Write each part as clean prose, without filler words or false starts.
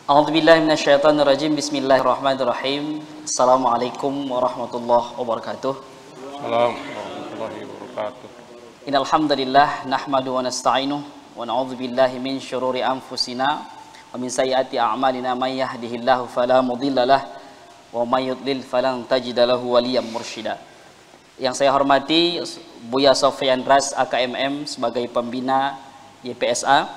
A'udzubillahi minasyaitonirrajim. Bismillahirrahmanirrahim. Assalamualaikum warahmatullahi wabarakatuh. Assalamualaikum warahmatullahi wabarakatuh. Innal hamdalillah nahmadu wa nasta'inuhu wa na'udzubillahi min syururi anfusina wa min sayyiati a'malina may yahdihillahu fala mudhillalah wa may yudlil falan tajida lahu waliyyan mursyida. Yang saya hormati Buya Sofyan Ras AKMM sebagai pembina YPSA,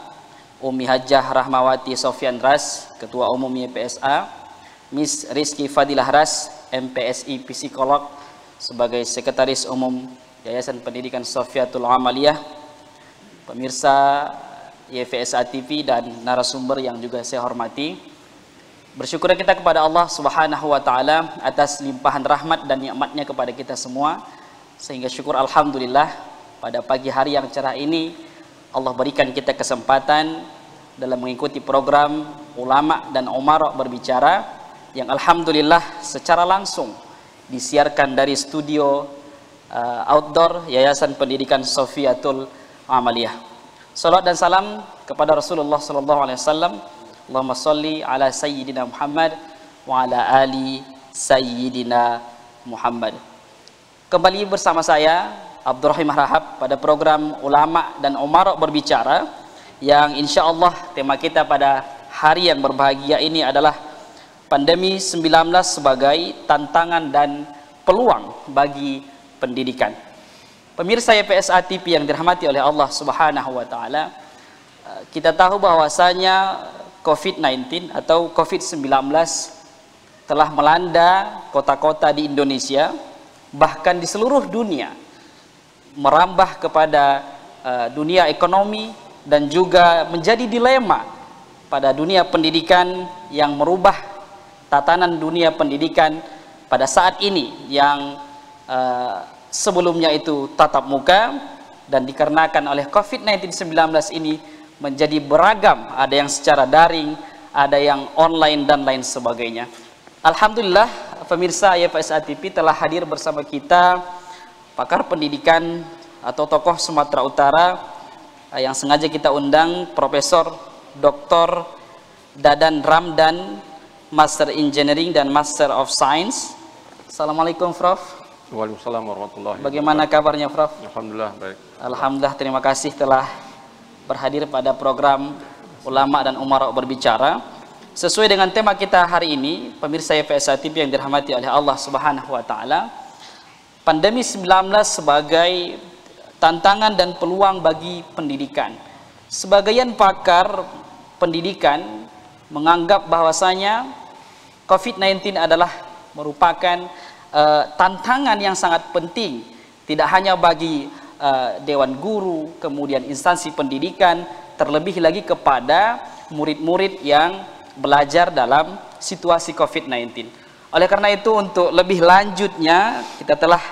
Umi Hajah Rahmawati Sofyan Ras, Ketua Umum YPSA, Miss Rizky Fadilah Ras, MPSI Psikolog sebagai Sekretaris Umum Yayasan Pendidikan Sofiatul Amaliyah, pemirsa YPSA TV dan narasumber yang juga saya hormati. Bersyukur kita kepada Allah Subhanahu wa taala atas limpahan rahmat dan nikmatnya kepada kita semua, sehingga syukur alhamdulillah pada pagi hari yang cerah ini Allah berikan kita kesempatan dalam mengikuti program Ulama dan Umarok Berbicara yang alhamdulillah secara langsung disiarkan dari studio outdoor Yayasan Pendidikan Sofiatul Amaliyah. Salawat dan salam kepada Rasulullah sallallahu alaihi wasallam. Allahumma sholli ala sayyidina Muhammad wa ala ali sayyidina Muhammad. Kembali bersama saya Abdurrahim Rahab pada program Ulama dan Umarok Berbicara yang insya Allah tema kita pada hari yang berbahagia ini adalah pandemi 19 sebagai tantangan dan peluang bagi pendidikan. Pemirsa YPSA TV yang dirahmati oleh Allah Subhanahu wa taala, kita tahu bahwasanya COVID-19 atau COVID-19 telah melanda kota-kota di Indonesia, bahkan di seluruh dunia, merambah kepada dunia ekonomi dan juga menjadi dilema pada dunia pendidikan yang merubah tatanan dunia pendidikan pada saat ini yang sebelumnya itu tatap muka, dan dikarenakan oleh COVID-19 ini menjadi beragam, ada yang secara daring, ada yang online dan lain sebagainya. Alhamdulillah pemirsa YPSA TV telah hadir bersama kita pakar pendidikan atau tokoh Sumatera Utara yang sengaja kita undang, Profesor Dr. Dadan Ramdan, Master Engineering dan Master of Science. Assalamualaikum Prof. Waalaikumsalam warahmatullahi wabarakatuh. Bagaimana kabarnya Prof? Alhamdulillah baik. Alhamdulillah, terima kasih telah berhadir pada program Ulama dan Umarok Berbicara. Sesuai dengan tema kita hari ini, pemirsa YPSA TV yang dirahmati oleh Allah Subhanahu wa taala, pandemi 19 sebagai tantangan dan peluang bagi pendidikan. Sebagian pakar pendidikan menganggap bahwasanya COVID-19 adalah merupakan tantangan yang sangat penting, tidak hanya bagi dewan guru, kemudian instansi pendidikan, terlebih lagi kepada murid-murid yang belajar dalam situasi COVID-19. Oleh karena itu, untuk lebih lanjutnya kita telah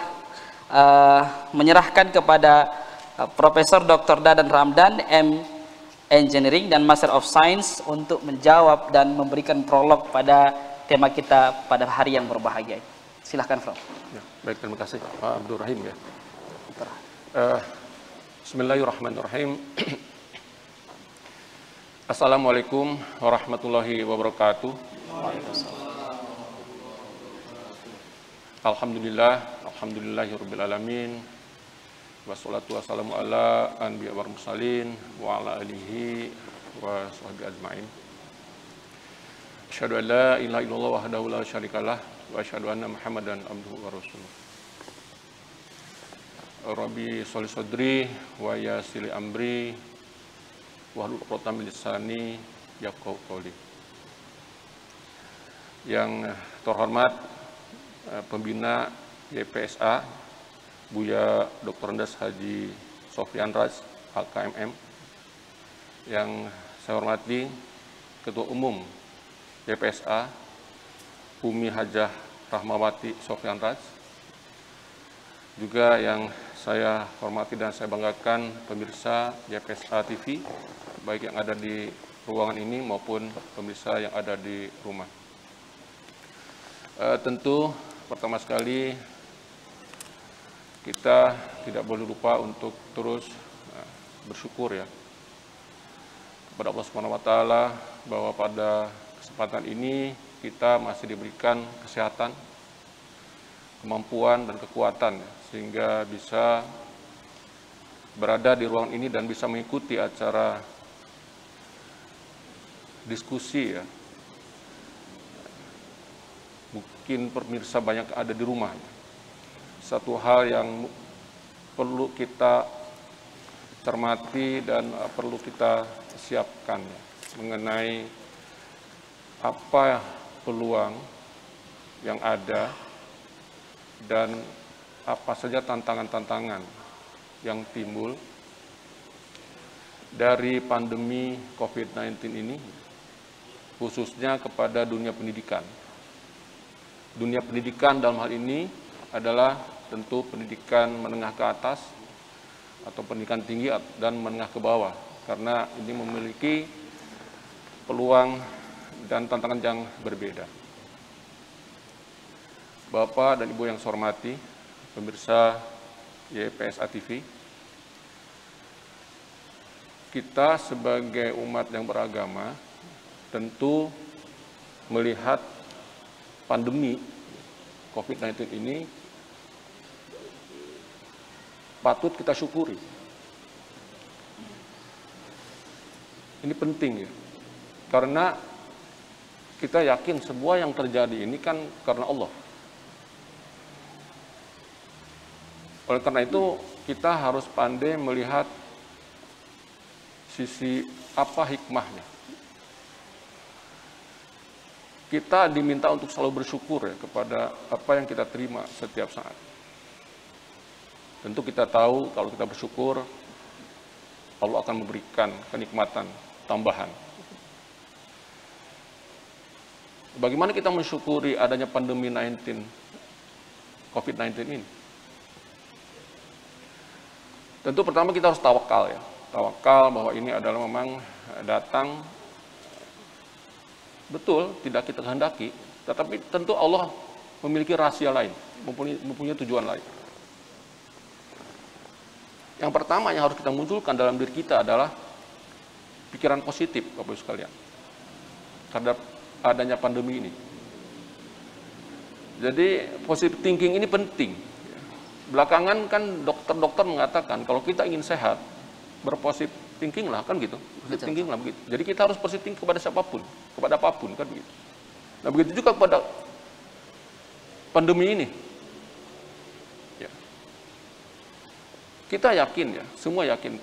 menyerahkan kepada Profesor Dr. Dadan Ramdan, M. Engineering dan Master of Science, untuk menjawab dan memberikan prolog pada tema kita pada hari yang berbahagia. Silahkan Prof. Ya, baik, terima kasih Pak Abdurrahim ya. Bismillahirrahmanirrahim. Assalamualaikum warahmatullahi wabarakatuh. Alhamdulillahirabbil alamin. Wassalatu wassalamu ala anbiya wal mursalin wa ala alihi wa sahbihi ajmain. Asyhadu an la ilaha illallah wahdahu la syarikalah wa asyhadu anna Muhammadan abduhu wa rasuluh. Rabbi sholli sadri wa yassir amri wahlul 'uqdatam min lisani yafqahu qawli. Yang terhormat pembina YPSA Buya Dr. Andes Haji Sofyan Ras AKMM, yang saya hormati Ketua Umum YPSA Umi Hajah Rahmawati Sofyan Ras, juga yang saya hormati dan saya banggakan pemirsa YPSA TV, baik yang ada di ruangan ini maupun pemirsa yang ada di rumah. Tentu pertama sekali kita tidak boleh lupa untuk terus bersyukur ya kepada Allah Subhanahu wa taala bahwa pada kesempatan ini kita masih diberikan kesehatan, kemampuan dan kekuatan sehingga bisa berada di ruang ini dan bisa mengikuti acara diskusi ya. Mungkin pemirsa banyak ada di rumah. Satu hal yang perlu kita cermati dan perlu kita siapkan mengenai apa peluang yang ada dan apa saja tantangan-tantangan yang timbul dari pandemi COVID-19 ini, khususnya kepada dunia pendidikan. Dunia pendidikan dalam hal ini adalah tentu pendidikan menengah ke atas atau pendidikan tinggi dan menengah ke bawah, karena ini memiliki peluang dan tantangan yang berbeda. Bapak dan Ibu yang saya hormati, pemirsa YPSA TV, kita sebagai umat yang beragama tentu melihat pandemi COVID-19 ini patut kita syukuri. Ini penting ya, karena kita yakin semua yang terjadi ini kan karena Allah. Oleh karena itu, kita harus pandai melihat sisi apa hikmahnya. Kita diminta untuk selalu bersyukur ya kepada apa yang kita terima setiap saat. Tentu kita tahu kalau kita bersyukur, Allah akan memberikan kenikmatan tambahan. Bagaimana kita mensyukuri adanya pandemi COVID-19 ini? Tentu pertama kita harus tawakal ya. Tawakal bahwa ini adalah memang datang betul, tidak kita kehendaki, tetapi tentu Allah memiliki rahasia lain, mempunyai tujuan lain. Yang pertama yang harus kita munculkan dalam diri kita adalah pikiran positif, Bapak Ibu sekalian, terhadap adanya pandemi ini. Jadi positive thinking ini penting. Belakangan kan dokter-dokter mengatakan kalau kita ingin sehat, berpositif thinking lah, kan gitu. Positive thinking lah begitu. Jadi kita harus positive thinking kepada siapapun, kepada apapun, kan begitu. Nah begitu juga kepada pandemi ini. Ya. Kita yakin ya, semua yakin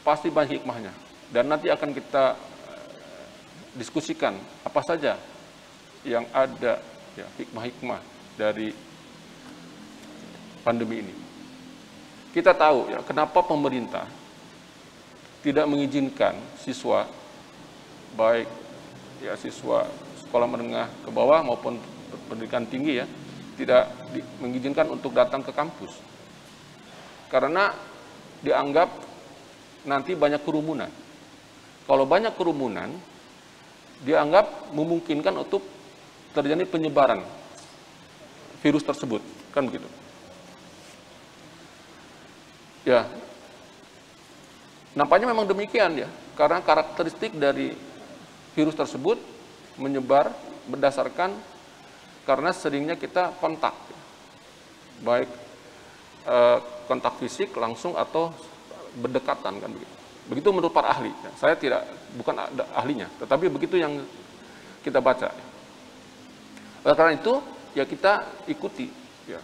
pasti banyak hikmahnya. Dan nanti akan kita diskusikan apa saja yang ada ya, hikmah-hikmah dari pandemi ini. Kita tahu ya, kenapa pemerintah tidak mengizinkan siswa, baik ya siswa sekolah menengah ke bawah maupun pendidikan tinggi ya, tidak mengizinkan untuk datang ke kampus. Karena dianggap nanti banyak kerumunan. Kalau banyak kerumunan, dianggap memungkinkan untuk terjadi penyebaran virus tersebut, kan begitu. Ya, nampaknya memang demikian ya, karena karakteristik dari virus tersebut menyebar berdasarkan karena seringnya kita kontak, baik kontak fisik langsung atau berdekatan, kan begitu. Begitu menurut para ahli. Saya bukan ahlinya, tetapi begitu yang kita baca. Oleh karena itu, ya kita ikuti ya,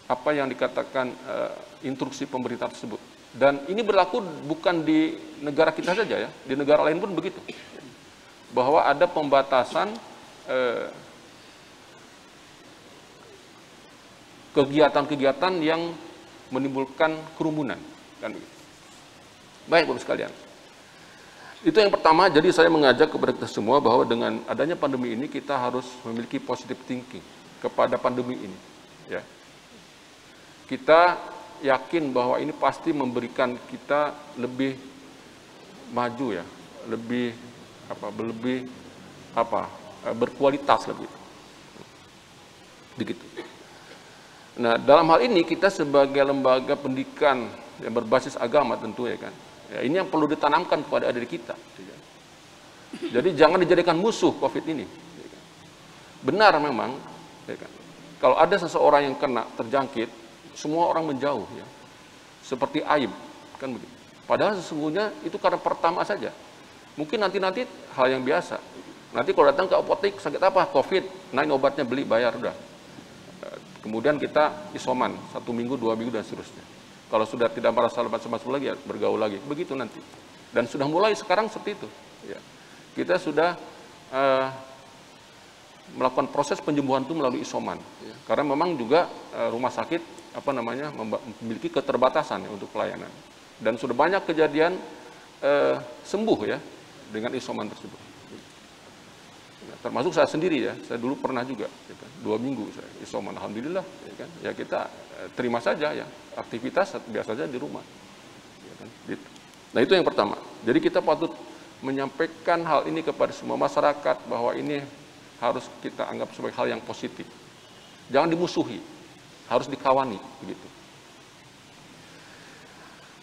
apa yang dikatakan instruksi pemerintah tersebut. Dan ini berlaku bukan di negara kita saja ya, di negara lain pun begitu. Bahwa ada pembatasan kegiatan-kegiatan yang menimbulkan kerumunan, kan begitu. Baik, Bapak sekalian. Itu yang pertama, jadi saya mengajak kepada kita semua bahwa dengan adanya pandemi ini kita harus memiliki positive thinking kepada pandemi ini, ya. Kita yakin bahwa ini pasti memberikan kita lebih maju ya, lebih berkualitas lebih. Begitu. Nah, dalam hal ini kita sebagai lembaga pendidikan yang berbasis agama tentu ya kan. Ya, ini yang perlu ditanamkan kepada diri kita. Jadi jangan dijadikan musuh COVID ini. Benar memang, ya kan? Kalau ada seseorang yang kena terjangkit, semua orang menjauh, ya. Seperti aib, kan begitu. Padahal sesungguhnya itu karena pertama saja. Mungkin nanti hal yang biasa. Nanti kalau datang ke apotek sakit apa? COVID, naik obatnya beli bayar udah. Kemudian kita isoman 1 minggu, 2 minggu dan seterusnya. Kalau sudah tidak merasa lemas lagi, ya bergaul lagi. Begitu nanti. Dan sudah mulai sekarang seperti itu. Ya. Kita sudah melakukan proses penyembuhan itu melalui isoman, ya. Karena memang juga rumah sakit memiliki keterbatasan, ya, untuk pelayanan. Dan sudah banyak kejadian sembuh, ya, dengan isoman tersebut. Ya, termasuk saya sendiri, ya, saya dulu pernah juga, ya kan, 2 minggu saya isoman, alhamdulillah, ya kan, ya kita terima saja, ya, aktivitas biasa saja di rumah, ya kan, gitu. Nah itu yang pertama. Jadi kita patut menyampaikan hal ini kepada semua masyarakat bahwa ini harus kita anggap sebagai hal yang positif. Jangan dimusuhi, harus dikawani, begitu.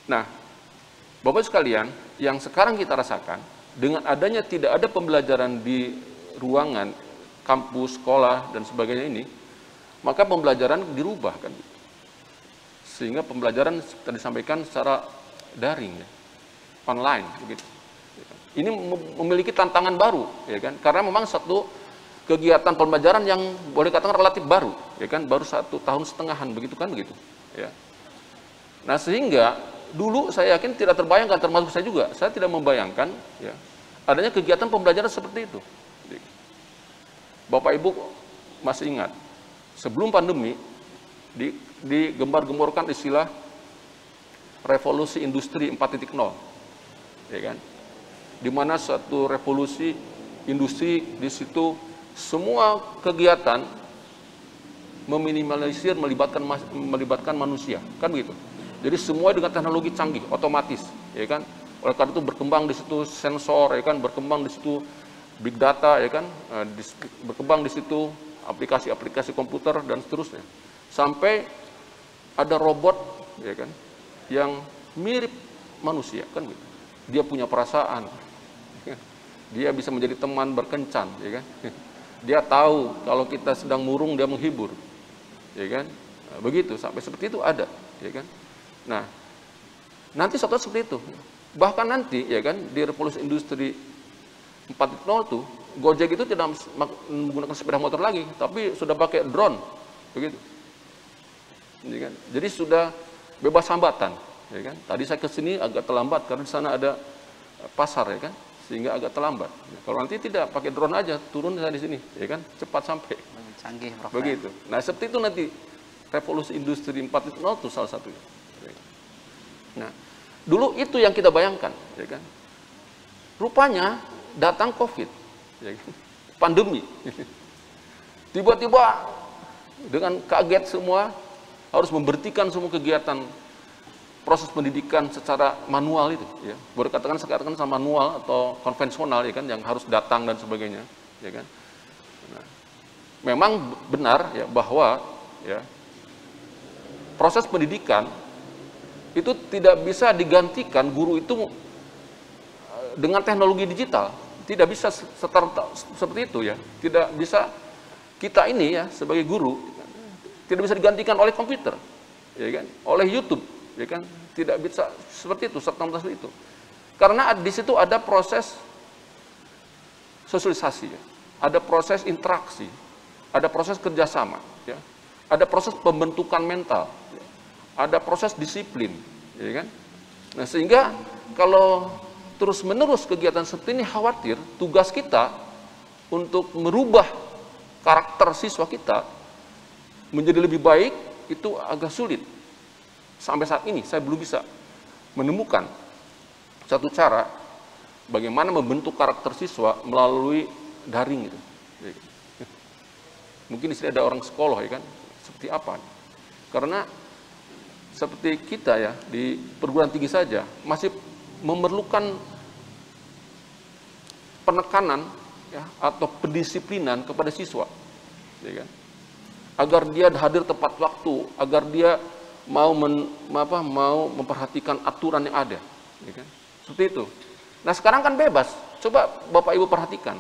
Nah, Bapak sekalian, yang sekarang kita rasakan, dengan adanya tidak ada pembelajaran di ruangan, kampus, sekolah, dan sebagainya ini, maka pembelajaran dirubah, kan? Sehingga pembelajaran tadi disampaikan secara daring, ya, online, begitu. Ini memiliki tantangan baru, ya kan? Karena memang satu kegiatan pembelajaran yang boleh katakan relatif baru, ya kan, baru 1,5 tahun begitu kan, begitu, ya. Nah sehingga dulu saya yakin tidak terbayangkan, termasuk saya juga, saya tidak membayangkan, ya, adanya kegiatan pembelajaran seperti itu. Bapak Ibu masih ingat, sebelum pandemi digembar-gemborkan istilah revolusi industri 4.0, ya kan, di mana satu revolusi industri di situ semua kegiatan meminimalisir melibatkan manusia, kan begitu. Jadi semua dengan teknologi canggih, otomatis, ya kan. Oleh karena itu berkembang di situ sensor, ya kan, berkembang di situ big data, ya kan, berkembang di situ aplikasi-aplikasi komputer dan seterusnya. Sampai ada robot, ya kan, yang mirip manusia, kan begitu. Dia punya perasaan, dia bisa menjadi teman berkencan, ya kan. Dia tahu kalau kita sedang murung, dia menghibur, ya kan. Begitu, sampai seperti itu ada, ya kan. Nah, nanti suatu seperti itu. Bahkan nanti, ya kan, di revolusi industri 4.0 itu, Gojek itu tidak menggunakan sepeda motor lagi, tapi sudah pakai drone, begitu. Ya kan? Jadi sudah bebas hambatan, ya kan. Tadi saya ke sini agak terlambat karena di sana ada pasar, ya kan, sehingga agak terlambat. Kalau nanti tidak pakai drone aja, turun saya di sini, ya kan, cepat sampai. Canggih, Prof. Begitu. Nah, seperti itu nanti revolusi industri 4.0 itu salah satunya. Nah, dulu itu yang kita bayangkan, ya kan. Rupanya datang COVID, ya kan? Pandemi. Tiba-tiba dengan kaget semua harus memberhentikan semua kegiatan proses pendidikan secara manual itu, ya. Boleh katakan sekarang sama manual atau konvensional, ya kan, yang harus datang dan sebagainya, ya kan. Nah, memang benar, ya, bahwa, ya, proses pendidikan itu tidak bisa digantikan guru itu dengan teknologi digital, tidak bisa seperti itu, ya. Tidak bisa kita ini, ya, sebagai guru tidak bisa digantikan oleh komputer, ya kan, oleh YouTube, ya kan, tidak bisa seperti itu, serta-merta seperti itu. Karena di situ ada proses sosialisasi, ya. Ada proses interaksi, ada proses kerjasama, ya. Ada proses pembentukan mental, ya. Ada proses disiplin, ya kan. Nah, sehingga kalau terus-menerus kegiatan seperti ini, khawatir tugas kita untuk merubah karakter siswa kita menjadi lebih baik itu agak sulit. Sampai saat ini saya belum bisa menemukan satu cara bagaimana membentuk karakter siswa melalui daring itu. Mungkin di sini ada orang sekolah, ya kan, seperti apa? Karena seperti kita, ya, di perguruan tinggi saja masih memerlukan penekanan, ya, atau pendisiplinan kepada siswa, ya kan, agar dia hadir tepat waktu, agar dia mau memperhatikan aturan yang ada, ya kan? Seperti itu. Nah, sekarang kan bebas, coba Bapak Ibu perhatikan,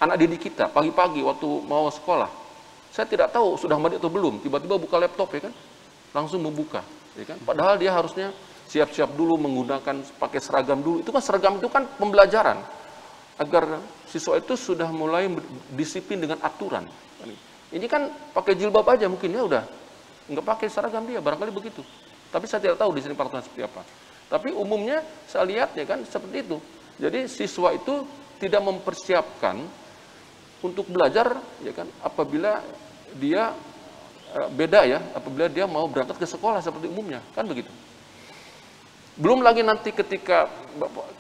anak didik kita pagi-pagi waktu mau sekolah, saya tidak tahu sudah mandi atau belum, tiba-tiba buka laptop ya kan, langsung membuka, ya kan. Padahal dia harusnya siap-siap dulu menggunakan pakai seragam dulu. Itu kan seragam itu kan pembelajaran agar siswa itu sudah mulai disiplin dengan aturan. Ini kan pakai jilbab aja mungkin ya udah nggak pakai seragam dia, barangkali begitu. Tapi saya tidak tahu di sini peraturan seperti apa. Tapi umumnya saya lihat ya kan seperti itu. Jadi siswa itu tidak mempersiapkan untuk belajar ya kan apabila dia beda ya apabila dia mau berangkat ke sekolah seperti umumnya kan begitu. Belum lagi nanti ketika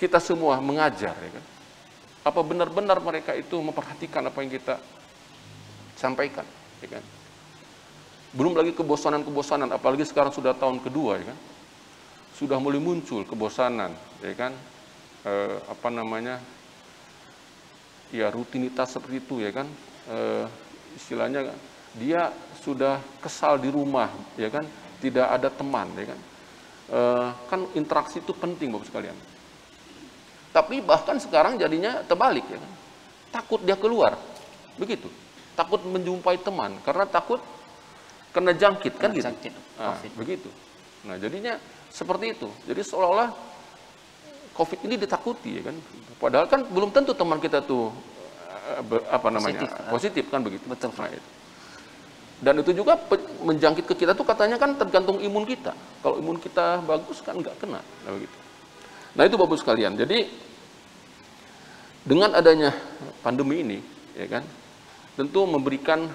kita semua mengajar ya kan. Apa benar-benar mereka itu memperhatikan apa yang kita sampaikan ya kan. Belum lagi kebosanan-kebosanan apalagi sekarang sudah tahun kedua ya kan. Sudah mulai muncul kebosanan ya kan. Ya rutinitas seperti itu ya kan, istilahnya dia sudah kesal di rumah ya kan, tidak ada teman ya kan, kan interaksi itu penting Bapak sekalian. Tapi bahkan sekarang jadinya terbalik ya kan, takut dia keluar, begitu, takut menjumpai teman karena takut kena jangkit kan gitu, begitu. Nah jadinya seperti itu, jadi seolah-olah COVID ini ditakuti ya kan, padahal kan belum tentu teman kita tuh positif kan begitu. Betul. Nah, itu. Dan itu juga menjangkit ke kita tuh katanya kan tergantung imun kita. Kalau imun kita bagus kan nggak kena, nah begitu. Nah itu Bapak sekalian. Jadi dengan adanya pandemi ini, ya kan, tentu memberikan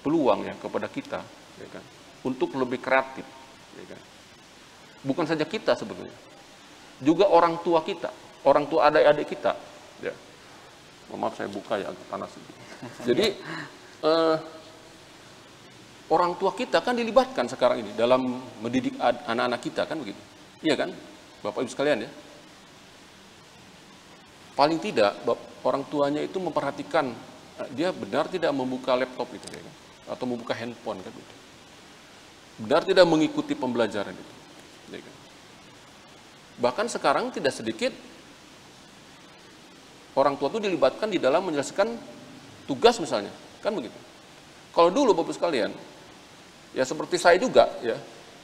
peluang ya kepada kita, ya kan, untuk lebih kreatif, ya kan. Bukan saja kita sebetulnya, juga orang tua kita, orang tua adik-adik kita. Ya. Maaf saya buka ya agak panas. Jadi orang tua kita kan dilibatkan sekarang ini dalam mendidik anak-anak kita kan begitu, iya kan, Bapak Ibu sekalian ya. Paling tidak orang tuanya itu memperhatikan dia benar tidak membuka laptop itu, ya kan? Atau membuka handphone kan begitu. Benar tidak mengikuti pembelajaran itu. Bahkan sekarang tidak sedikit orang tua itu dilibatkan di dalam menyelesaikan tugas misalnya, kan begitu. Kalau dulu Bapak sekalian, ya seperti saya juga ya,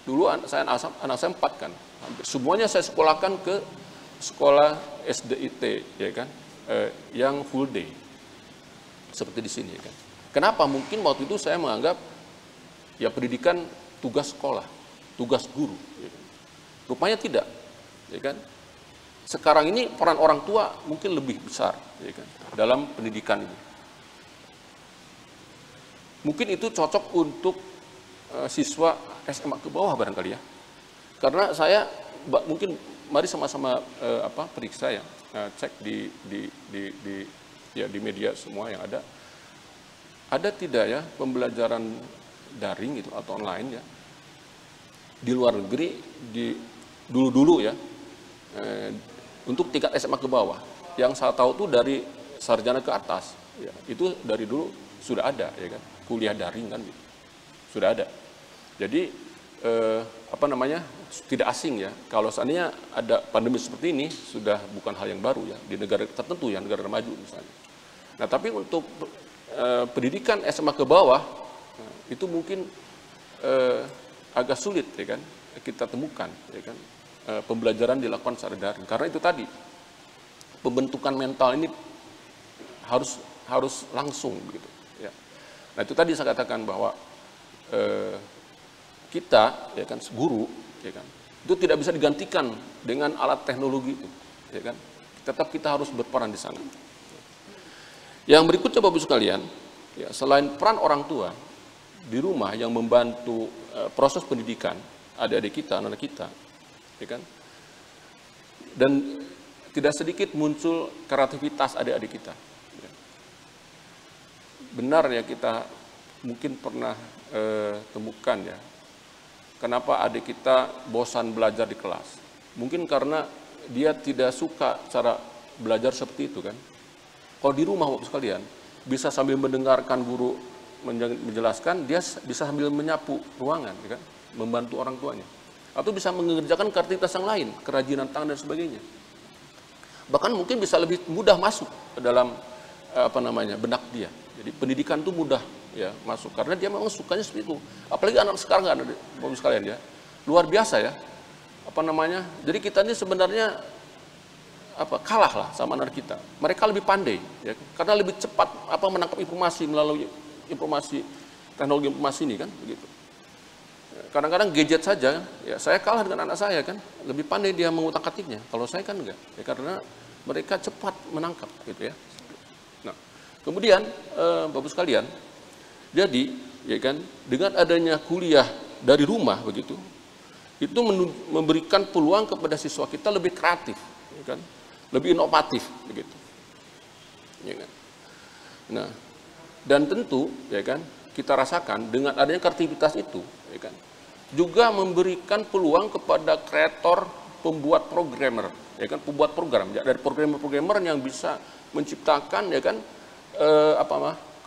dulu anak saya 4 kan, hampir semuanya saya sekolahkan ke sekolah SDIT ya kan, yang full day, seperti di sini ya kan. Kenapa? Mungkin waktu itu saya menganggap ya pendidikan tugas sekolah, tugas guru. Ya kan. Rupanya tidak, ya kan. Sekarang ini peran orang tua mungkin lebih besar, ya kan, dalam pendidikan ini. Mungkin itu cocok untuk siswa SMA ke bawah barangkali ya. Karena saya mungkin mari sama-sama periksa ya, cek di media semua yang ada. Ada tidak ya pembelajaran daring gitu atau online ya di luar negeri dulu ya, untuk tingkat SMA ke bawah. Yang saya tahu tuh dari sarjana ke atas, ya, itu dari dulu sudah ada, ya kan, kuliah daring kan, gitu. Sudah ada. Jadi tidak asing ya. Kalau seandainya ada pandemi seperti ini, sudah bukan hal yang baru ya di negara tertentu ya, negara maju misalnya. Nah tapi untuk pendidikan SMA ke bawah itu mungkin agak sulit ya kan kita temukan ya kan. Pembelajaran dilakukan secara daring karena itu tadi pembentukan mental ini harus langsung begitu ya. Nah itu tadi saya katakan bahwa kita ya kan guru ya kan itu tidak bisa digantikan dengan alat teknologi itu ya kan, tetap kita harus berperan di sana. Yang berikutnya Bapak Ibu sekalian ya, selain peran orang tua di rumah yang membantu proses pendidikan adik-adik kita, anak-anak kita ya kan? Dan tidak sedikit muncul kreativitas adik-adik kita. Ya. Benar ya kita mungkin pernah temukan ya, kenapa adik kita bosan belajar di kelas? Mungkin karena dia tidak suka cara belajar seperti itu kan. Kalau di rumah Bapak sekalian, bisa sambil mendengarkan guru menjelaskan, dia bisa sambil menyapu ruangan, ya kan? Membantu orang tuanya. atau bisa mengerjakan aktivitas yang lain, kerajinan tangan dan sebagainya. Bahkan mungkin bisa lebih mudah masuk ke dalam benak dia. Jadi pendidikan itu mudah ya masuk karena dia memang sukanya seperti itu. Apalagi anak sekarang kan, Bapak sekalian ya, luar biasa ya. Jadi kita ini sebenarnya kalah lah sama anak kita. Mereka lebih pandai ya, karena lebih cepat menangkap informasi melalui teknologi informasi ini kan begitu. Kadang-kadang gadget saja ya saya kalah dengan anak saya kan, lebih pandai dia mengutak-atiknya. Kalau saya kan enggak ya, karena mereka cepat menangkap gitu ya. Nah, kemudian Bapak sekalian, jadi ya kan dengan adanya kuliah dari rumah begitu, itu memberikan peluang kepada siswa kita lebih kreatif ya kan, lebih inovatif begitu. Ya kan? Nah, dan tentu ya kan kita rasakan dengan adanya kreativitas itu ya kan juga memberikan peluang kepada kreator, pembuat programmer ya kan, pembuat program ya, dari programmer yang bisa menciptakan ya kan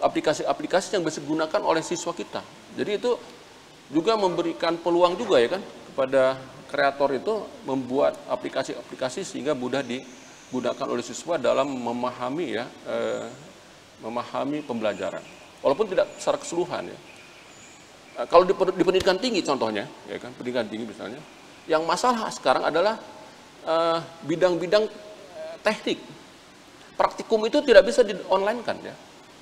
aplikasi-aplikasi yang bisa digunakan oleh siswa kita. Jadi itu juga memberikan peluang juga ya kan kepada kreator itu membuat aplikasi-aplikasi sehingga mudah digunakan oleh siswa dalam memahami pembelajaran. Walaupun tidak secara keseluruhan ya. Kalau di pendidikan tinggi contohnya, ya kan, pendidikan tinggi misalnya, yang masalah sekarang adalah bidang-bidang teknik. Praktikum itu tidak bisa di-online kan ya,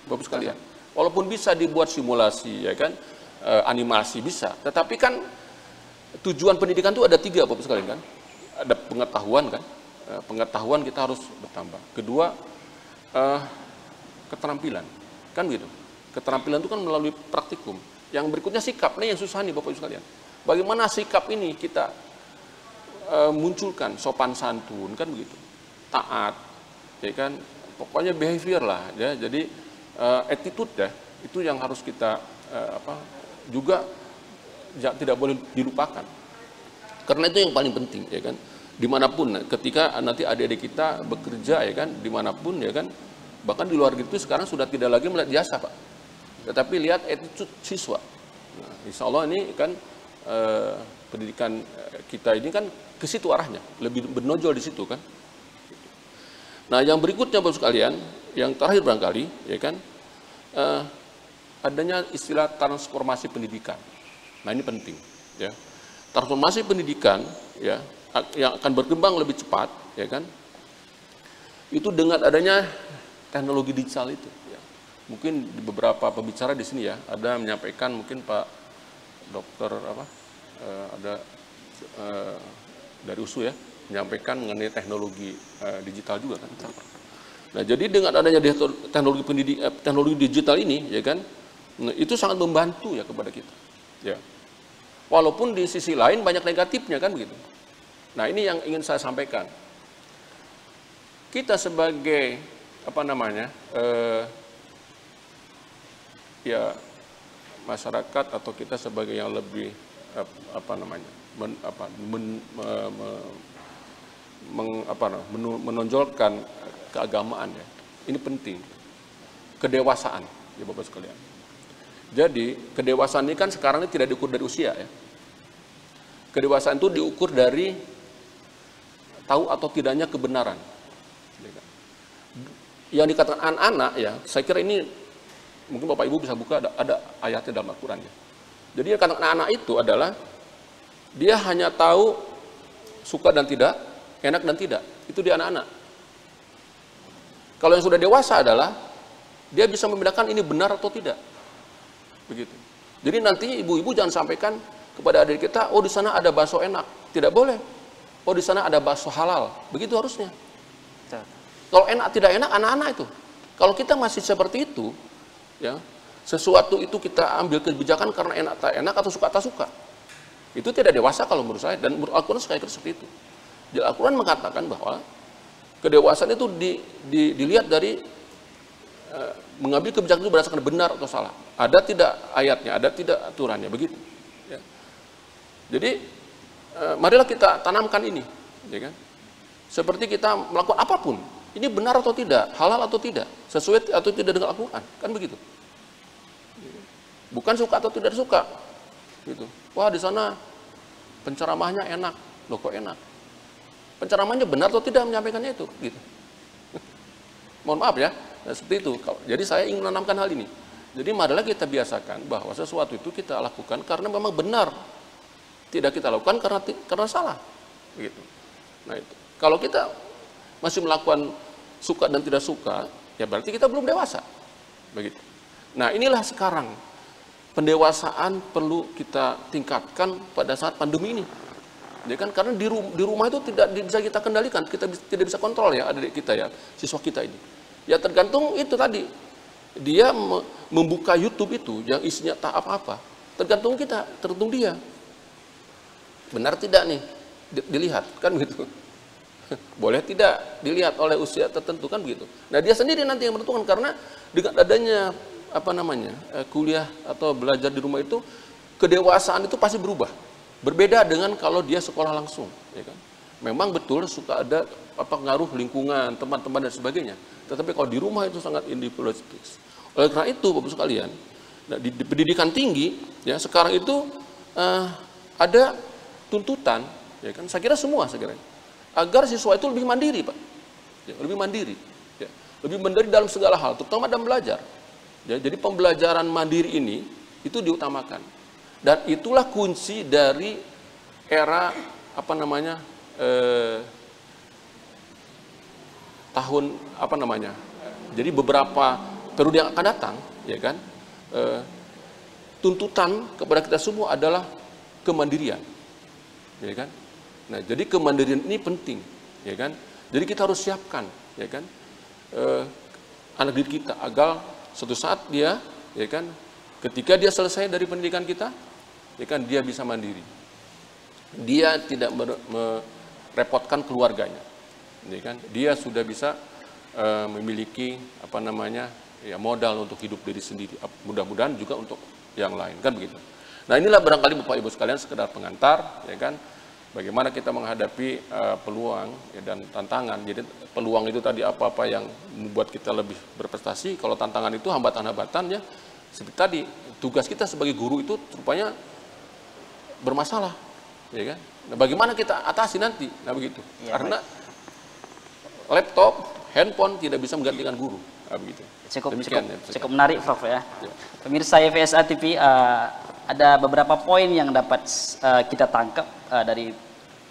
Bapak sekalian. Walaupun bisa dibuat simulasi, ya kan, animasi bisa. Tetapi kan tujuan pendidikan itu ada 3, Bapak sekalian kan. Ada pengetahuan kan, pengetahuan kita harus bertambah. Kedua, keterampilan, kan gitu. Keterampilan itu kan melalui praktikum. Yang berikutnya sikap, ini yang susah nih Bapak Ibu sekalian. Bagaimana sikap ini kita munculkan, sopan santun, kan begitu. Taat, ya kan, pokoknya behavior lah, ya. Jadi attitude ya, itu yang harus kita juga tidak boleh dilupakan. Karena itu yang paling penting, ya kan. Dimanapun, ketika nanti adik-adik kita bekerja, ya kan, dimanapun, ya kan, bahkan di luar itu sekarang sudah tidak lagi melihat jasa, Pak. Tetapi lihat attitude siswa. Nah, insya Allah ini kan pendidikan kita ini kan ke situ arahnya, lebih menonjol di situ kan. Nah, yang berikutnya Bapak sekalian, yang terakhir barangkali, ya kan, adanya istilah transformasi pendidikan. Nah, ini penting, ya. Transformasi pendidikan, ya, yang akan berkembang lebih cepat, ya kan. Itu dengan adanya teknologi digital itu. Mungkin di beberapa pembicara di sini ya ada menyampaikan, mungkin Pak Dokter dari USU ya menyampaikan mengenai teknologi digital juga kan. Nah, jadi dengan adanya teknologi digital ini ya kan, itu sangat membantu ya kepada kita. Ya. Walaupun di sisi lain banyak negatifnya kan begitu. Nah, ini yang ingin saya sampaikan. Kita sebagai ya masyarakat atau kita sebagai yang lebih menonjolkan keagamaan ya. Ini penting. Kedewasaan ya Bapak sekalian. Jadi kedewasaan ini kan sekarang ini tidak diukur dari usia ya. Kedewasaan itu diukur dari tahu atau tidaknya kebenaran. Yang dikatakan anak-anak ya, saya kira ini mungkin Bapak Ibu bisa buka, ada ayatnya dalam Al-Quran ya. Jadi yang katakan anak itu adalah dia hanya tahu suka dan tidak, enak dan tidak. Itu dia anak-anak. Kalau yang sudah dewasa adalah dia bisa membedakan ini benar atau tidak. Begitu. Jadi nanti ibu-ibu jangan sampaikan kepada adik kita, oh di sana ada bakso enak. Tidak boleh. Oh di sana ada bakso halal. Begitu harusnya. Kalau enak tidak enak anak-anak itu. Kalau kita masih seperti itu, ya, sesuatu itu kita ambil kebijakan karena enak tak enak atau suka tak suka. Itu tidak dewasa kalau menurut saya, dan menurut Al-Quran seperti itu. Jadi Al-Quran mengatakan bahwa kedewasaan itu dilihat dari mengambil kebijakan itu berdasarkan benar atau salah. Ada tidak ayatnya, ada tidak aturannya, begitu. Ya. Jadi marilah kita tanamkan ini, ya kan? Seperti kita melakukan apapun, ini benar atau tidak, halal atau tidak, sesuai atau tidak dengan Al-Quran, kan begitu. Bukan suka atau tidak suka, gitu. Wah di sana penceramahnya enak. Loh kok enak? Penceramahnya benar atau tidak menyampaikannya itu? Gitu. Mohon maaf ya, nah, seperti itu. Jadi saya ingin menanamkan hal ini. Jadi marilah kita biasakan bahwa sesuatu itu kita lakukan karena memang benar. Tidak kita lakukan karena salah. Begitu. Nah itu. Kalau kita masih melakukan suka dan tidak suka, ya berarti kita belum dewasa. Begitu. Nah inilah sekarang pendewasaan perlu kita tingkatkan pada saat pandemi ini. Ya kan, karena di rumah itu tidak bisa kita kendalikan, kita tidak bisa kontrol ya adik kita ya, siswa kita ini. Ya tergantung itu tadi, dia membuka YouTube itu yang isinya tak apa-apa, tergantung kita, tergantung dia. Benar tidak nih dilihat, kan begitu. Boleh tidak dilihat oleh usia tertentu, kan begitu. Nah dia sendiri nanti yang menentukan, karena dengan adanya kuliah atau belajar di rumah itu, kedewasaan itu pasti berubah. Berbeda dengan kalau dia sekolah langsung, ya kan. Memang betul suka ada pengaruh lingkungan, teman-teman dan sebagainya. Tetapi kalau di rumah itu sangat individualistis. Oleh karena itu, Bapak sekalian, di pendidikan tinggi, ya sekarang itu ada tuntutan, ya kan. Saya kira agar siswa itu lebih mandiri, Pak, ya, lebih mandiri, ya, lebih mandiri dalam segala hal, terutama dalam belajar. Ya, jadi pembelajaran mandiri ini itu diutamakan. Dan itulah kunci dari era jadi beberapa periode yang akan datang, ya kan, tuntutan kepada kita semua adalah kemandirian, ya kan. Nah jadi kemandirian ini penting, ya kan. Jadi kita harus siapkan, ya kan, anak didik kita agar suatu saat dia, ya kan, ketika dia selesai dari pendidikan kita, ya kan, dia bisa mandiri. Dia tidak merepotkan keluarganya. Ya kan? Dia sudah bisa memiliki modal untuk hidup diri sendiri. Mudah-mudahan juga untuk yang lain, kan begitu. Nah, inilah barangkali Bapak Ibu sekalian sekedar pengantar, ya kan, bagaimana kita menghadapi peluang ya, dan tantangan. Jadi peluang itu tadi apa-apa yang membuat kita lebih berprestasi. Kalau tantangan itu hambatan-hambatannya seperti tadi, tugas kita sebagai guru itu rupanya bermasalah, ya kan? Nah, bagaimana kita atasi nanti? Nah, begitu. Ya, karena laptop, handphone tidak bisa menggantikan guru. Nah, begitu. Cukup menarik, Prof ya. Pemirsa FSA TV, ada beberapa poin yang dapat kita tangkap dari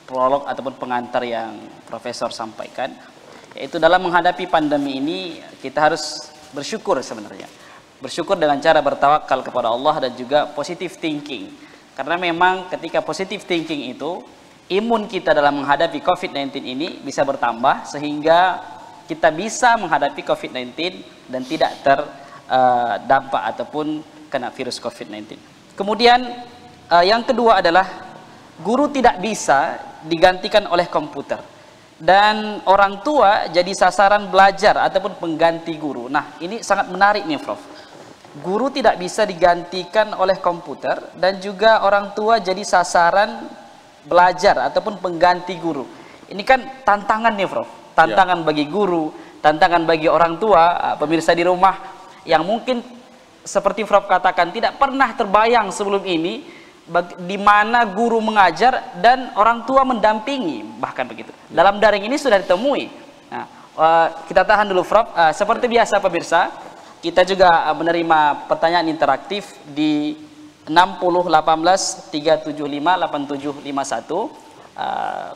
prolog ataupun pengantar yang Profesor sampaikan, yaitu dalam menghadapi pandemi ini kita harus bersyukur sebenarnya. Bersyukur dengan cara bertawakal kepada Allah dan juga positive thinking. Karena memang ketika positive thinking itu, imun kita dalam menghadapi COVID-19 ini bisa bertambah sehingga kita bisa menghadapi COVID-19 dan tidak terdampak ataupun kena virus COVID-19. Kemudian yang kedua adalah guru tidak bisa digantikan oleh komputer. Dan orang tua jadi sasaran belajar ataupun pengganti guru. Nah, ini sangat menarik nih, Prof. Guru tidak bisa digantikan oleh komputer dan juga orang tua jadi sasaran belajar ataupun pengganti guru. Ini kan tantangan nih, Prof. Tantangan bagi guru, tantangan bagi orang tua, pemirsa di rumah yang mungkin seperti Prof katakan tidak pernah terbayang sebelum ini di mana guru mengajar dan orang tua mendampingi, bahkan begitu. Dalam daring ini sudah ditemui. Nah, kita tahan dulu, Prof. Seperti biasa pemirsa, kita juga menerima pertanyaan interaktif di 60 18 375 8751.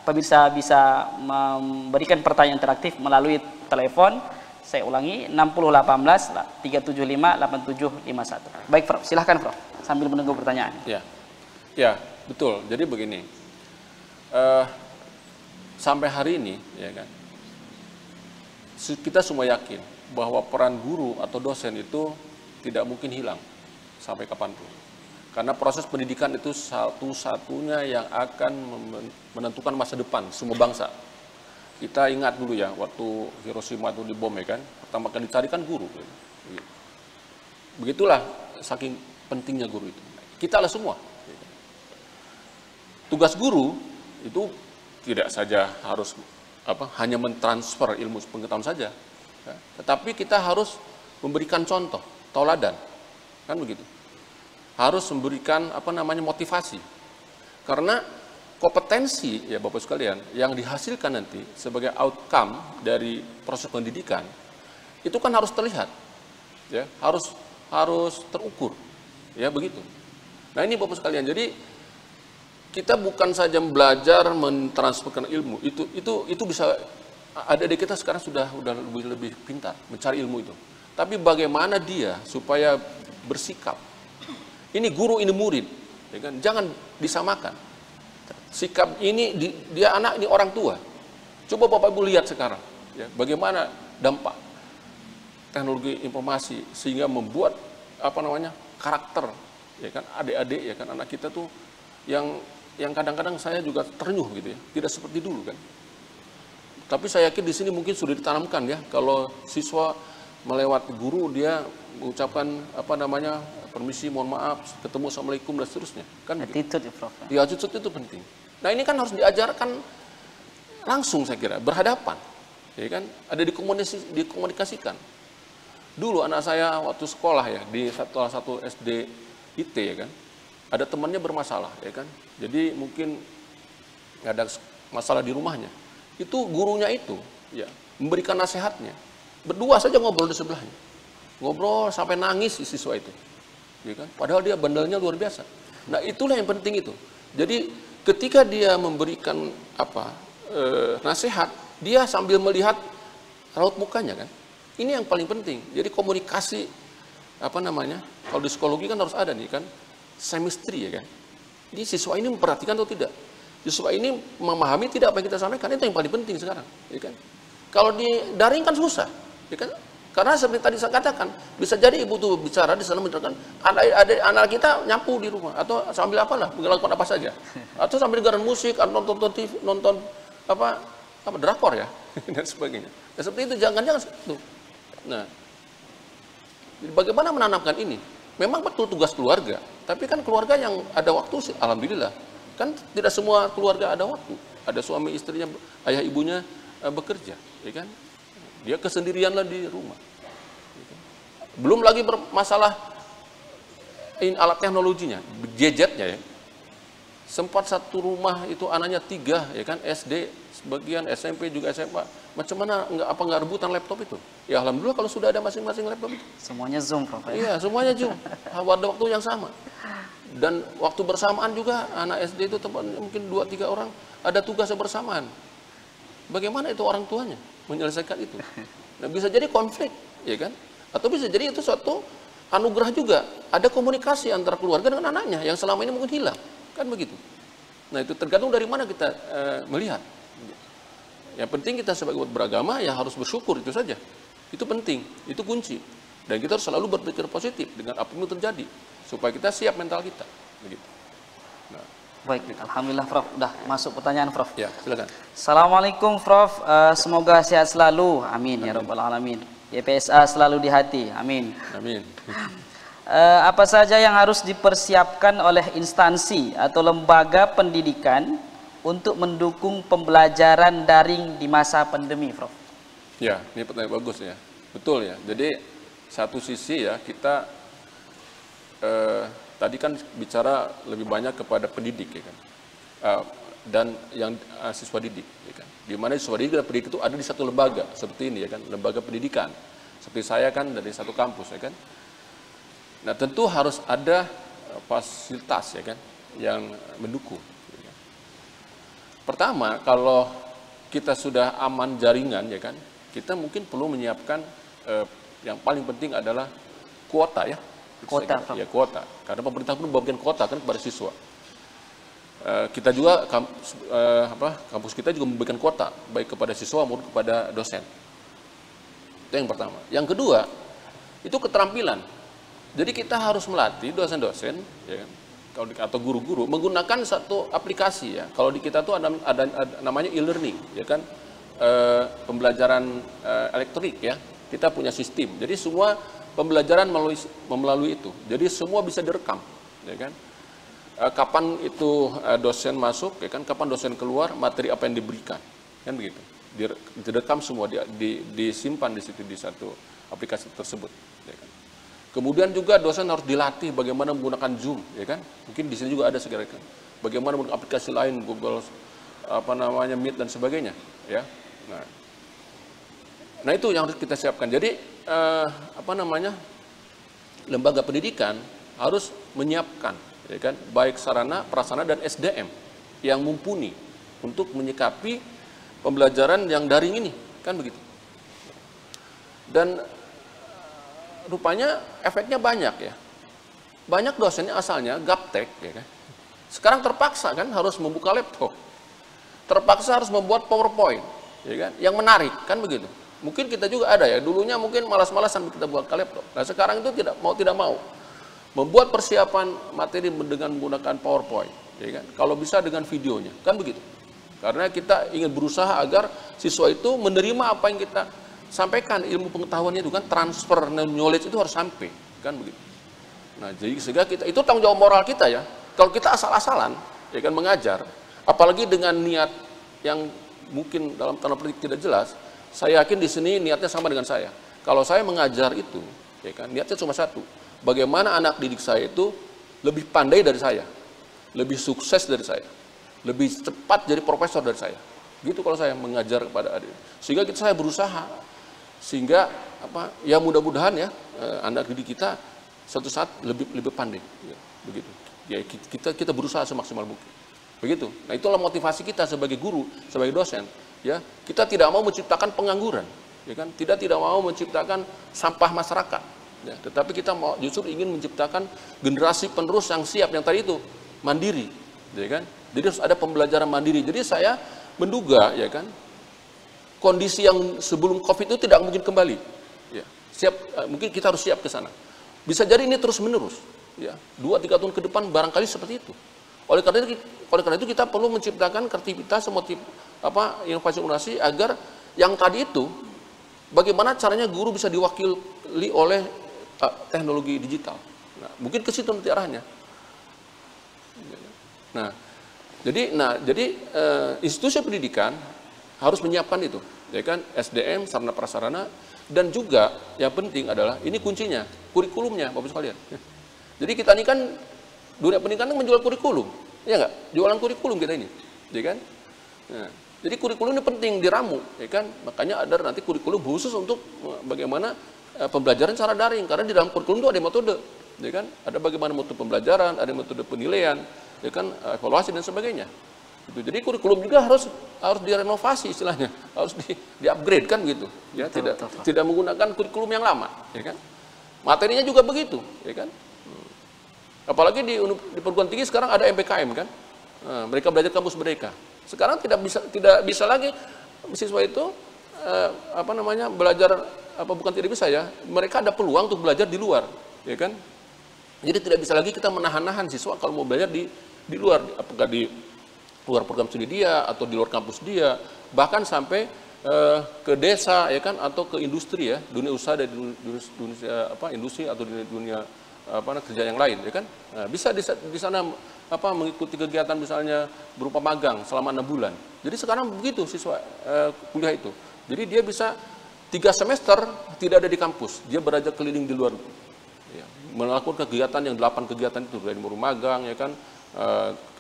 Pemirsa bisa memberikan pertanyaan interaktif melalui telepon. Saya ulangi, 60 18 375 8751. Baik, Prof. Silahkan, Prof. Sambil menunggu pertanyaan. Ya, betul. Jadi begini, sampai hari ini, ya kan, kita semua yakin bahwa peran guru atau dosen itu tidak mungkin hilang sampai kapanpun. Karena proses pendidikan itu satu-satunya yang akan menentukan masa depan semua bangsa. Kita ingat dulu ya, waktu Hiroshima itu dibom, ya kan, pertama kali dicari kan guru. Begitulah saking pentingnya guru itu. Kita lah semua. Tugas guru itu tidak saja harus hanya mentransfer ilmu pengetahuan saja, ya, tetapi kita harus memberikan contoh, tauladan, kan begitu. Harus memberikan motivasi, karena kompetensi ya Bapak sekalian yang dihasilkan nanti sebagai outcome dari proses pendidikan itu kan harus terlihat, ya harus terukur, ya begitu. Nah ini Bapak sekalian, jadi kita bukan saja belajar mentransferkan ilmu, itu bisa, adik-adik kita sekarang sudah lebih pintar mencari ilmu itu. Tapi bagaimana dia supaya bersikap? Ini guru, ini murid, ya kan? Jangan disamakan. Sikap ini dia anak, ini orang tua. Coba Bapak Ibu lihat sekarang, ya, bagaimana dampak teknologi informasi sehingga membuat karakter, ya kan, adik-adik, ya kan, anak kita tuh yang kadang-kadang saya juga terenyuh gitu ya, tidak seperti dulu kan. Tapi saya yakin di sini mungkin sudah ditanamkan ya, kalau siswa melewati guru dia mengucapkan permisi, mohon maaf, ketemu, assalamualaikum dan seterusnya kan. Attitude ya Prof. Ya, attitude itu penting. Nah ini kan harus diajarkan langsung saya kira, berhadapan, ya kan, ada dikomunikasikan. Dulu anak saya waktu sekolah ya di salah satu SD IT ya kan, ada temannya bermasalah ya kan, jadi mungkin ada masalah di rumahnya, itu gurunya itu ya memberikan nasihatnya, berdua saja ngobrol di sebelahnya, ngobrol sampai nangis si siswa itu, ya kan, padahal dia bandelnya luar biasa. Nah itulah yang penting itu. Jadi ketika dia memberikan nasihat, dia sambil melihat raut mukanya kan. Ini yang paling penting. Jadi komunikasi kalau di psikologi kan harus ada nih kan, chemistry ya kan. Jadi siswa ini memperhatikan atau tidak? Siswa ini memahami tidak apa yang kita sampaikan, itu yang paling penting sekarang, ya kan. Kalau di daring kan susah, ya kan? Karena seperti tadi saya katakan, bisa jadi ibu tuh bicara di sana menceritakan anak kita nyapu di rumah atau sambil melakukan apa saja. Atau sambil dengerin musik, atau nonton TV, nonton drakor ya dan sebagainya. Ya, seperti itu, jangan itu. Nah, bagaimana menanamkan ini? Memang betul tugas keluarga, tapi kan keluarga yang ada waktu sih, alhamdulillah. Kan tidak semua keluarga ada waktu. Ada suami istrinya, ayah ibunya bekerja, ya kan? Dia kesendirianlah di rumah. Ya kan? Belum lagi bermasalah alat teknologinya, gadgetnya ya. Sempat satu rumah itu anaknya 3, ya kan, SD, sebagian SMP juga SMA. Macam mana nggak rebutan laptop itu? Ya alhamdulillah kalau sudah ada masing-masing laptop itu. Semuanya Zoom, Prof. Iya, semuanya Zoom. Pada waktu yang sama. Dan waktu bersamaan juga anak SD itu mungkin 2-3 orang ada tugasnya bersamaan. Bagaimana itu orang tuanya menyelesaikan itu? Nah, bisa jadi konflik, ya kan? Atau bisa jadi itu suatu anugerah juga. Ada komunikasi antara keluarga dengan anaknya yang selama ini mungkin hilang. Kan begitu. Nah, itu tergantung dari mana kita melihat. Yang penting kita sebagai umat beragama ya harus bersyukur, itu saja. Itu penting, itu kunci. Dan kita harus selalu berpikir positif dengan apa yang terjadi supaya kita siap mental kita. Begitu. Nah. Baik, alhamdulillah Prof. Udah masuk pertanyaan Prof. Ya, silakan. Assalamualaikum Prof. Semoga sehat selalu. Amin, ya rabbal alamin. YPSA selalu di hati. Amin. Amin. Apa saja yang harus dipersiapkan oleh instansi atau lembaga pendidikan untuk mendukung pembelajaran daring di masa pandemi, Prof? Ya, ini pertanyaan bagus ya. Betul ya. Jadi satu sisi ya kita tadi kan bicara lebih banyak kepada pendidik ya kan, dan yang siswa didik ya kan. Di mana siswa didik dan pendidik itu ada di satu lembaga seperti ini ya kan, lembaga pendidikan. Seperti saya kan dari satu kampus ya kan. Nah tentu harus ada fasilitas ya kan yang mendukung. Ya kan. Pertama, kalau kita sudah aman jaringan ya kan, kita mungkin perlu menyiapkan yang paling penting adalah kuota ya. Kuota, ya kuota. Karena pemerintah pun memberikan kuota kan kepada siswa. Kita juga kampus kita juga memberikan kuota baik kepada siswa maupun kepada dosen. Itu yang pertama. Yang kedua, itu keterampilan. Jadi kita harus melatih dosen-dosen ya kan, atau guru-guru menggunakan satu aplikasi ya. Kalau di kita tuh ada namanya e-learning ya kan, pembelajaran elektronik ya. Kita punya sistem. Jadi semua pembelajaran melalui itu. Jadi semua bisa direkam ya kan. Kapan itu dosen masuk ya kan, kapan dosen keluar, materi apa yang diberikan. Kan begitu. Direkam semua, disimpan di situ di satu aplikasi tersebut ya kan. Kemudian juga dosen harus dilatih bagaimana menggunakan Zoom, ya kan? Mungkin di sini juga ada segera kan. bagaimana menggunakan aplikasi lain, Google Meet dan sebagainya, ya. Nah itu yang harus kita siapkan. Jadi lembaga pendidikan harus menyiapkan, ya kan, baik sarana, prasarana dan SDM yang mumpuni untuk menyikapi pembelajaran yang daring ini, kan begitu. Dan rupanya efeknya banyak ya. Banyak dosennya asalnya gaptek, ya kan. Sekarang terpaksa kan harus membuka laptop, terpaksa harus membuat PowerPoint, ya kan, yang menarik, kan begitu. Mungkin kita juga ada ya, dulunya mungkin malas-malasan kita buka laptop. Nah sekarang itu tidak mau membuat persiapan materi dengan menggunakan PowerPoint, ya kan. Kalau bisa dengan videonya, kan begitu. Karena kita ingin berusaha agar siswa itu menerima apa yang kita sampaikan, ilmu pengetahuannya itu kan, transfer knowledge itu harus sampai, kan begitu. Nah jadi sehingga kita itu tanggung jawab moral kita ya. Kalau kita asal-asalan, ya kan, mengajar, apalagi dengan niat yang mungkin dalam tanda petik tidak jelas. Saya yakin di sini niatnya sama dengan saya. Kalau saya mengajar itu, ya kan, niatnya cuma satu. Bagaimana anak didik saya itu lebih pandai dari saya, lebih sukses dari saya, lebih cepat jadi profesor dari saya. Gitu kalau saya mengajar kepada adik. Sehingga saya berusaha, sehingga ya mudah-mudahan ya anak didik kita suatu saat lebih pandai. Ya, begitu. Ya kita berusaha semaksimal mungkin. Begitu. Nah itulah motivasi kita sebagai guru, sebagai dosen. Ya, kita tidak mau menciptakan pengangguran, ya kan? Tidak mau menciptakan sampah masyarakat, ya, tetapi kita justru ingin menciptakan generasi penerus yang siap, yang tadi itu mandiri, ya kan? Jadi harus ada pembelajaran mandiri. Jadi saya menduga, ya kan, kondisi yang sebelum COVID itu tidak mungkin kembali, ya. Mungkin kita harus siap ke sana. Bisa jadi ini terus menerus, ya, 2-3 tahun ke depan barangkali seperti itu. Oleh karena itu kita perlu menciptakan kreativitas, inovasi agar yang tadi itu bagaimana caranya guru bisa diwakili oleh teknologi digital. Nah, mungkin ke situ nanti arahnya. Nah, jadi institusi pendidikan harus menyiapkan itu, ya kan, SDM, sarana prasarana, dan juga yang penting adalah ini kuncinya, kurikulumnya, Bapak sekalian. Jadi kita ini kan dunia pendidikan menjual kurikulum, ya nggak? Jualan kurikulum kita ini, ya kan? Nah, jadi kurikulum ini penting diramu, ya kan? Makanya ada nanti kurikulum khusus untuk bagaimana pembelajaran secara daring, karena di dalam kurikulum itu ada metode, ya kan? Ada bagaimana metode pembelajaran, ada metode penilaian, ya kan? Evaluasi dan sebagainya. Gitu. Jadi kurikulum juga harus direnovasi istilahnya, harus di-upgrade kan gitu, ya. Tidak menggunakan kurikulum yang lama, ya kan? Materinya juga begitu, ya kan? Apalagi di perguruan tinggi sekarang ada MPKM kan, mereka belajar kampus mereka. Sekarang tidak bisa lagi siswa itu belajar bukan tidak bisa ya, mereka ada peluang untuk belajar di luar, ya kan. Jadi tidak bisa lagi kita menahan siswa kalau mau belajar di luar, apakah di luar program studi dia atau di luar kampus dia, bahkan sampai ke desa, ya kan, atau ke industri ya, dunia usaha dan dunia industri atau dunia kerja yang lain, ya kan. Nah, bisa di sana mengikuti kegiatan misalnya berupa magang selama 6 bulan. Jadi sekarang begitu siswa kuliah itu. Jadi dia bisa 3 semester tidak ada di kampus, dia belajar keliling di luar, ya, melakukan kegiatan yang 8 kegiatan itu, dari magang, ya kan,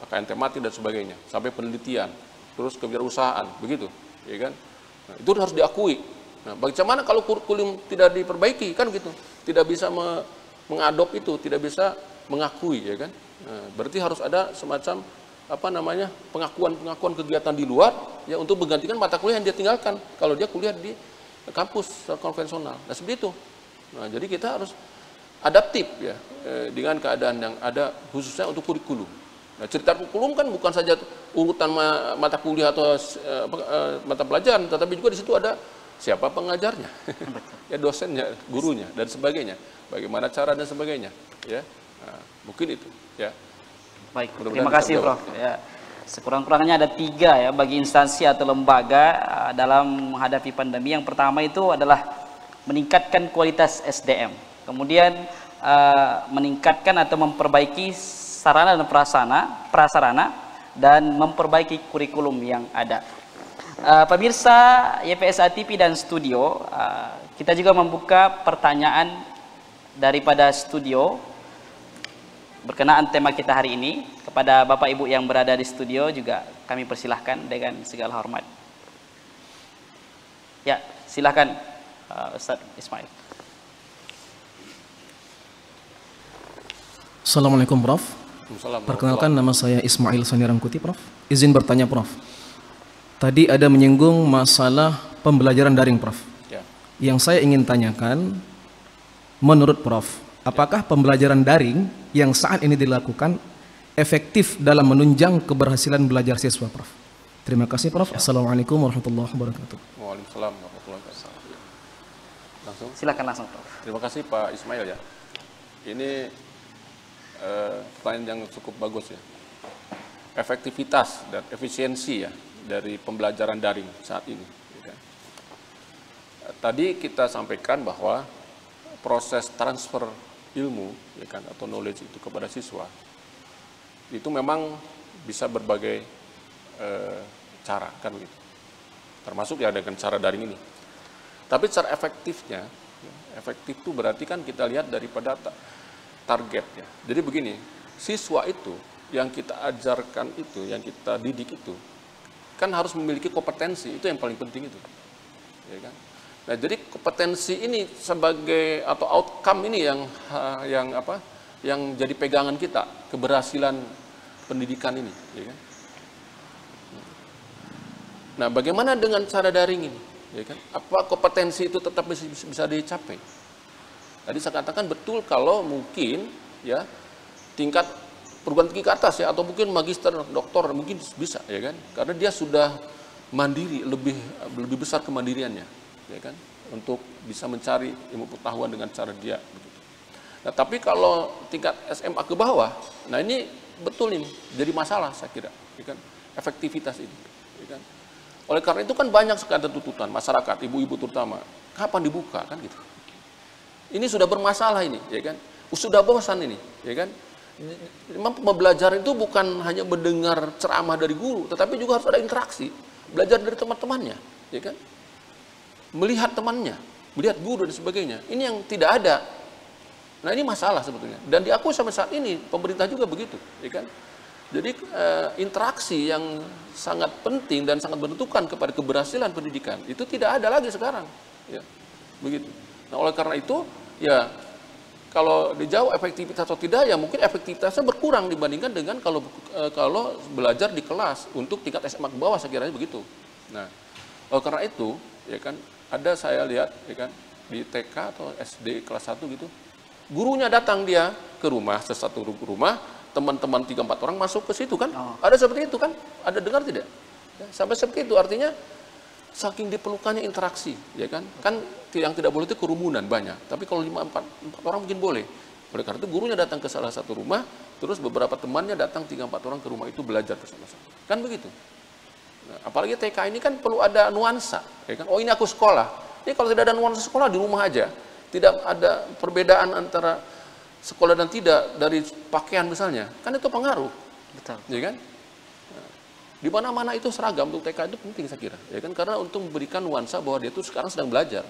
KKN tematik dan sebagainya, sampai penelitian, terus kewirausahaan, begitu, ya kan. Nah, itu harus diakui. Nah, bagaimana kalau kurikulum tidak diperbaiki, kan gitu, tidak bisa mengadop itu, tidak bisa mengakui, ya kan. Nah, berarti harus ada semacam pengakuan kegiatan di luar, ya, untuk menggantikan mata kuliah yang dia tinggalkan kalau dia kuliah di kampus konvensional. Nah, seperti itu. Nah, jadi kita harus adaptif ya dengan keadaan yang ada, khususnya untuk kurikulum. Nah, cerita kurikulum kan bukan saja urutan mata kuliah atau mata pelajaran, tetapi juga di situ ada siapa pengajarnya, ya, dosennya, gurunya dan sebagainya, bagaimana cara dan sebagainya, ya. Nah, mungkin itu, ya. Baik, terima kasih Prof. Ya, sekurang-kurangnya ada 3 ya bagi instansi atau lembaga dalam menghadapi pandemi. Yang pertama itu adalah meningkatkan kualitas SDM, kemudian meningkatkan atau memperbaiki sarana dan prasarana dan memperbaiki kurikulum yang ada. Pemirsa YPSA TV dan studio, kita juga membuka pertanyaan daripada studio. berkenaan tema kita hari ini. Kepada Bapak Ibu yang berada di studio juga kami persilahkan dengan segala hormat. Ya, silakan Ustaz Ismail. Assalamualaikum Prof. Perkenalkan, nama saya Ismail Sani Rangkuti, Prof. Izin bertanya, Prof. Tadi ada menyinggung masalah pembelajaran daring, Prof. Ya. Yang saya ingin tanyakan, menurut Prof, apakah pembelajaran daring yang saat ini dilakukan efektif dalam menunjang keberhasilan belajar siswa, Prof? Terima kasih, Prof. Assalamualaikum warahmatullahi wabarakatuh. Waalaikumsalam warahmatullahi wabarakatuh. Langsung? Silakan langsung, Prof. Terima kasih Pak Ismail ya. Ini pertanyaan yang cukup bagus ya. Efektivitas dan efisiensi ya dari pembelajaran daring saat ini. Ya kan? Tadi kita sampaikan bahwa proses transfer ilmu ya kan, atau knowledge itu kepada siswa itu memang bisa berbagai cara kan begitu. Termasuk ya dengan cara daring ini. Tapi cara efektifnya, efektif itu berarti kan kita lihat daripada target ya. Jadi begini, siswa itu yang kita ajarkan itu, yang kita didik itu, kan harus memiliki kompetensi, itu yang paling penting itu, ya kan? Nah, jadi kompetensi ini sebagai atau outcome ini yang jadi pegangan kita, keberhasilan pendidikan ini, ya kan? Nah, bagaimana dengan cara daring ini, ya kan? Apa kompetensi itu tetap bisa dicapai? Tadi saya katakan betul kalau mungkin ya tingkat perguruan tinggi ke atas ya, atau mungkin magister, doktor mungkin bisa ya kan, karena dia sudah mandiri, lebih besar kemandiriannya ya kan, untuk bisa mencari ilmu pengetahuan dengan cara dia begitu. Nah, tapi kalau tingkat SMA ke bawah, nah ini betul ini jadi masalah saya kira ya kan, efektivitas ini ya kan. Oleh karena itu kan banyak sekali tuntutan masyarakat, ibu-ibu terutama, kapan dibuka kan gitu. Ini sudah bermasalah ini, ya kan? Sudah bosan ini, ya kan? Memang belajar itu bukan hanya mendengar ceramah dari guru, tetapi juga harus ada interaksi, belajar dari teman-temannya, ya kan? Melihat temannya, melihat guru dan sebagainya. Ini yang tidak ada. Nah, ini masalah sebetulnya. Dan diakui sampai saat ini pemerintah juga begitu, ya kan? Jadi interaksi yang sangat penting dan sangat menentukan kepada keberhasilan pendidikan itu tidak ada lagi sekarang, ya, begitu. Nah, oleh karena itu, ya kalau dijawab efektivitas atau tidak, ya mungkin efektivitasnya berkurang dibandingkan dengan kalau belajar di kelas untuk tingkat SMA ke bawah, saya kira begitu. Nah, oleh karena itu, ya kan, ada saya lihat, ya kan, di TK atau SD kelas 1 gitu, gurunya datang dia ke rumah, sesatu rumah, teman-teman 3-4 orang masuk ke situ kan, ada seperti itu kan, ada dengar tidak? Ya, sampai seperti itu, artinya saking diperlukannya interaksi, ya kan? Kan yang tidak boleh itu kerumunan banyak. Tapi kalau 5-4 orang mungkin boleh. Oleh karena itu gurunya datang ke salah satu rumah, terus beberapa temannya datang 3-4 orang ke rumah itu belajar bersama-sama. Kan begitu. Nah, apalagi TK ini kan perlu ada nuansa, ya kan? Oh, ini aku sekolah. Ini kalau tidak ada nuansa sekolah di rumah aja, tidak ada perbedaan antara sekolah dan tidak dari pakaian misalnya, kan itu pengaruh. Betul. Ya kan? Di mana-mana itu seragam untuk TK itu penting saya kira, ya kan, karena untuk memberikan nuansa bahwa dia itu sekarang sedang belajar,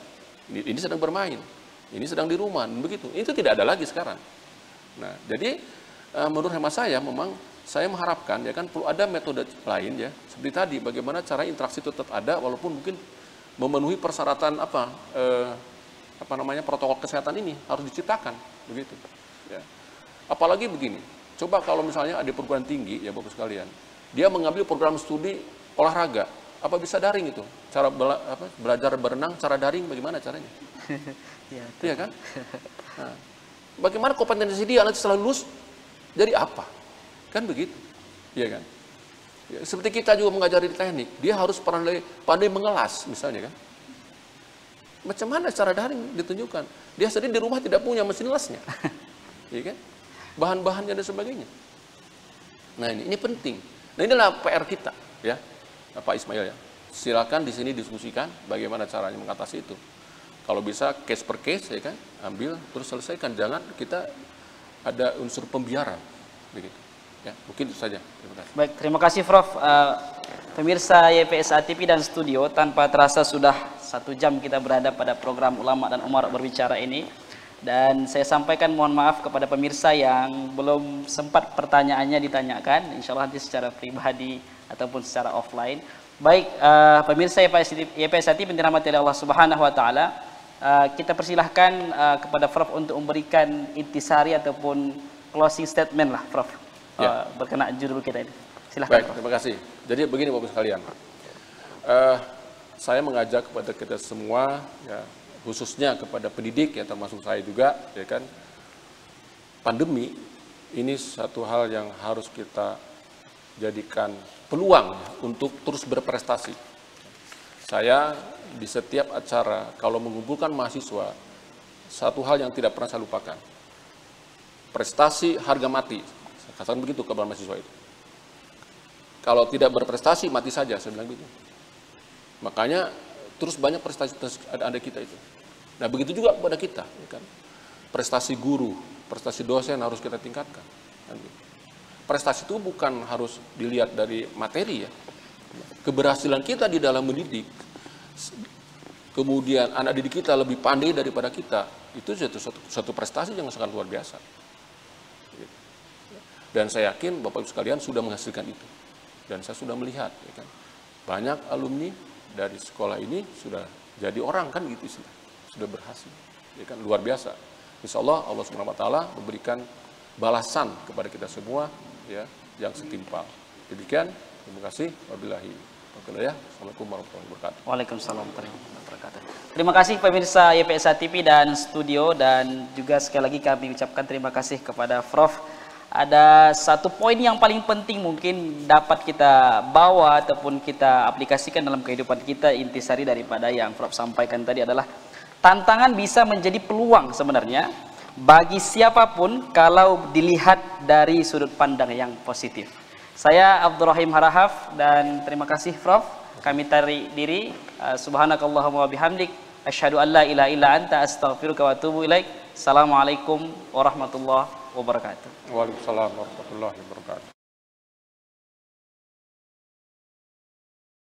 ini sedang bermain, ini sedang di rumah, begitu. Itu tidak ada lagi sekarang. Nah, jadi menurut hemat saya memang saya mengharapkan ya kan perlu ada metode lain ya, seperti tadi bagaimana cara interaksi tetap ada walaupun mungkin memenuhi persyaratan protokol kesehatan ini harus diciptakan, begitu. Ya. Apalagi begini, coba kalau misalnya ada perguruan tinggi ya Bapak sekalian, dia mengambil program studi olahraga, apa bisa daring itu? Cara belajar berenang, cara daring bagaimana caranya? Iya kan? Nah, bagaimana kompetensi dia nanti setelah lulus jadi apa? Kan begitu, iya kan? Ya, seperti kita juga mengajari di teknik, dia harus pandai mengelas misalnya kan? Macam mana cara daring ditunjukkan? Dia sendiri di rumah tidak punya mesin lesnya, iya kan? Bahan-bahannya dan sebagainya. Nah ini penting. Nah inilah PR kita, ya, Pak Ismail ya. Silakan di sini diskusikan bagaimana caranya mengatasi itu. Kalau bisa case per case, ya kan, ambil terus selesaikan. Jangan kita ada unsur pembiaran, begitu. Ya, mungkin itu saja. Terima kasih. Baik, terima kasih Prof. Pemirsa YPSA TV dan studio, tanpa terasa sudah 1 jam kita berada pada program Ulama dan Umar berbicara ini. Dan saya sampaikan mohon maaf kepada pemirsa yang belum sempat pertanyaannya ditanyakan, insya Allah nanti secara pribadi ataupun secara offline. Baik, pemirsa YPS Hati dirahmati Allah Subhanahu wa taala, kita persilahkan kepada Prof untuk memberikan intisari ataupun closing statement lah, Prof. Ya. Berkenaan judul kita ini. Silahkan. Baik, Prof. terima kasih. Jadi begini Bapak sekalian, saya mengajak kepada kita semua, ya, khususnya kepada pendidik, ya termasuk saya juga, ya kan, pandemi ini satu hal yang harus kita jadikan peluang ya, untuk terus berprestasi. Saya di setiap acara kalau mengumpulkan mahasiswa, satu hal yang tidak pernah saya lupakan, prestasi harga mati, saya katakan begitu kepada mahasiswa itu. Kalau tidak berprestasi mati saja, saya bilang begitu. Makanya terus banyak prestasi ada kita itu. Nah begitu juga kepada kita, ya kan? Prestasi guru, prestasi dosen harus kita tingkatkan. Prestasi itu bukan harus dilihat dari materi ya. Keberhasilan kita di dalam mendidik, kemudian anak didik kita lebih pandai daripada kita, itu satu prestasi yang sangat luar biasa. Dan saya yakin Bapak Ibu sekalian sudah menghasilkan itu. Dan saya sudah melihat, ya kan? Banyak alumni dari sekolah ini sudah jadi orang kan gitu sih. Sudah berhasil, ya kan, luar biasa. Insya Allah Allah Subhanahu Wa Taala memberikan balasan kepada kita semua, ya, yang setimpal. Demikian, terima kasih. Wabillahi taufiq. Assalamualaikum warahmatullahi wabarakatuh. Waalaikumsalam warahmatullahi wabarakatuh. Terima kasih pemirsa YPSA TV dan studio, dan juga sekali lagi kami ucapkan terima kasih kepada Prof. Ada satu poin yang paling penting mungkin dapat kita bawa ataupun kita aplikasikan dalam kehidupan kita, intisari daripada yang Prof sampaikan tadi adalah tantangan bisa menjadi peluang sebenarnya bagi siapapun kalau dilihat dari sudut pandang yang positif. Saya Abdul Rahim Harahaf dan terima kasih Prof. Kami tarik diri. Subhanakallahumma wa bihamdik asyhadu an la ilaha illa anta astaghfiruka wa atubu ilaik. Assalamualaikum warahmatullahi wabarakatuh. Waalaikumsalam warahmatullahi wabarakatuh.